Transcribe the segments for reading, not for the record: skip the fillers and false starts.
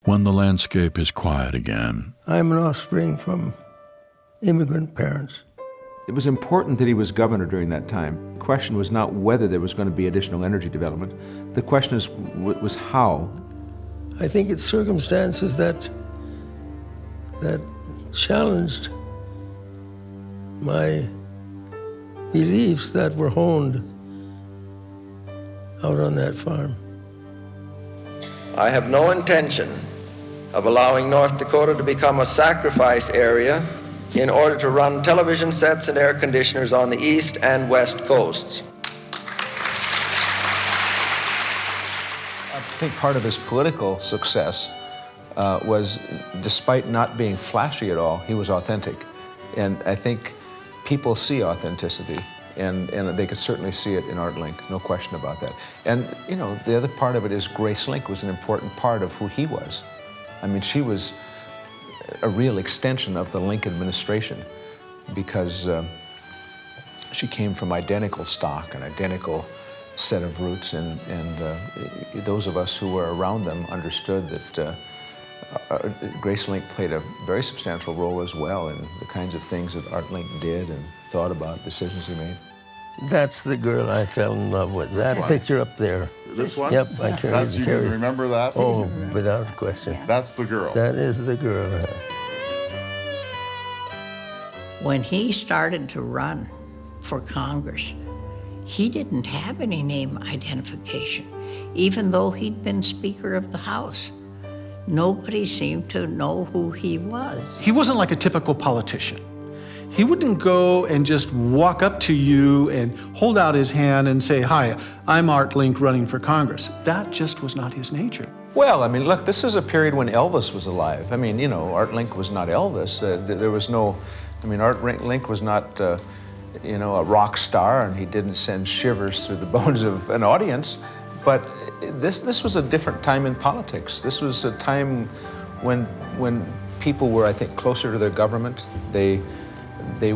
When the landscape is quiet again. I'm an offspring from immigrant parents. It was important that he was governor during that time. The question was not whether there was going to be additional energy development. The question was how. I think it's circumstances that challenged my beliefs that were honed out on that farm. I have no intention of allowing North Dakota to become a sacrifice area in order to run television sets and air conditioners on the east and west coasts. I think part of his political success was, despite not being flashy at all, he was authentic. And I think people see authenticity, and they could certainly see it in Art Link, no question about that. And, you know, the other part of it is Grace Link was an important part of who he was. I mean, she was a real extension of the Link administration because she came from identical stock, an identical set of roots, and those of us who were around them understood that Grace Link played a very substantial role as well in the kinds of things that Art Link did and thought about, decisions he made. That's the girl I fell in love with. That picture up there. This one? Yep, I carried. You can remember that? Oh, without question. Yeah. That's the girl. That is the girl. When he started to run for Congress, he didn't have any name identification, even though he'd been Speaker of the House. Nobody seemed to know who he was. He wasn't like a typical politician. He wouldn't go and just walk up to you and hold out his hand and say, "Hi, I'm Art Link running for Congress." That just was not his nature. Well, I mean, look, this is a period when Elvis was alive. I mean, you know, Art Link was not Elvis. There was no, I mean, Art Link was not, you know, a rock star, and he didn't send shivers through the bones of an audience. But this was a different time in politics. This was a time when people were, I think, closer to their government. They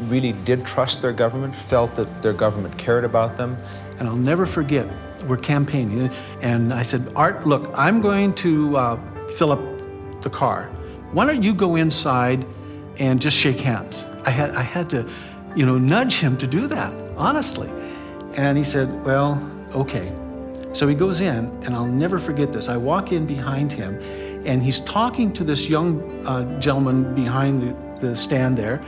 really did trust their government, felt that their government cared about them. And I'll never forget, we're campaigning, and I said, "Art, look, I'm going to fill up the car. Why don't you go inside and just shake hands?" I had to, you know, nudge him to do that, honestly. And he said, "Well, okay." So he goes in, and I'll never forget this. I walk in behind him, and he's talking to this young gentleman behind the stand there,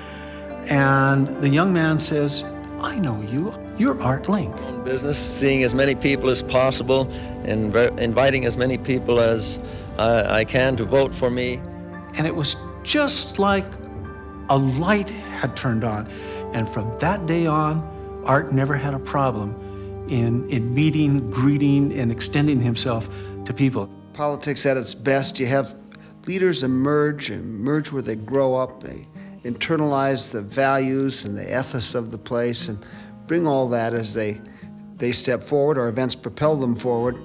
and the young man says, "I know you. You're Art Link." Business, seeing as many people as possible and inviting as many people as I can to vote for me. And it was just like a light had turned on. And from that day on, Art never had a problem in meeting, greeting, and extending himself to people. Politics at its best, you have leaders emerge where they grow up, they internalize the values and the ethos of the place and bring all that as they step forward, or events propel them forward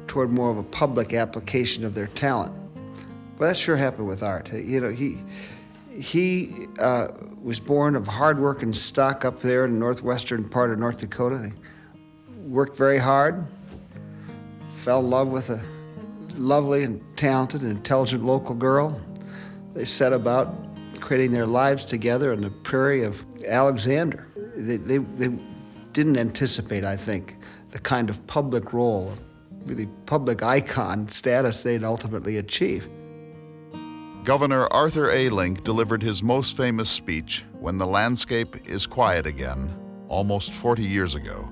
toward more of a public application of their talent. Well, that sure happened with Art. You know, he was born of hard-working stock up there in the northwestern part of North Dakota. They worked very hard, fell in love with a lovely and talented and intelligent local girl. They set about creating their lives together on the prairie of Alexander. They didn't anticipate, I think, the kind of public role, really public icon status they'd ultimately achieve. Governor Arthur A. Link delivered his most famous speech, "When the Landscape is Quiet Again," almost 40 years ago.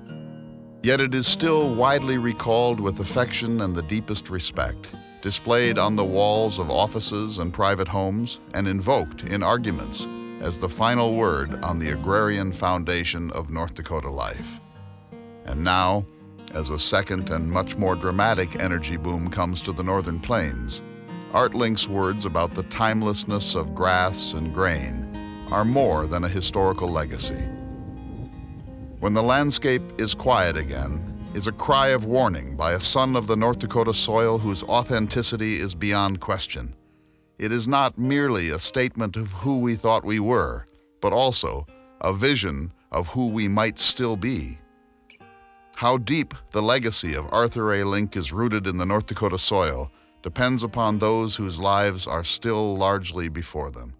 Yet it is still widely recalled with affection and the deepest respect, displayed on the walls of offices and private homes, and invoked in arguments as the final word on the agrarian foundation of North Dakota life. And now, as a second and much more dramatic energy boom comes to the Northern Plains, Art Link's words about the timelessness of grass and grain are more than a historical legacy. When the landscape is quiet again is a cry of warning by a son of the North Dakota soil whose authenticity is beyond question. It is not merely a statement of who we thought we were, but also a vision of who we might still be. How deep the legacy of Arthur A. Link is rooted in the North Dakota soil depends upon those whose lives are still largely before them.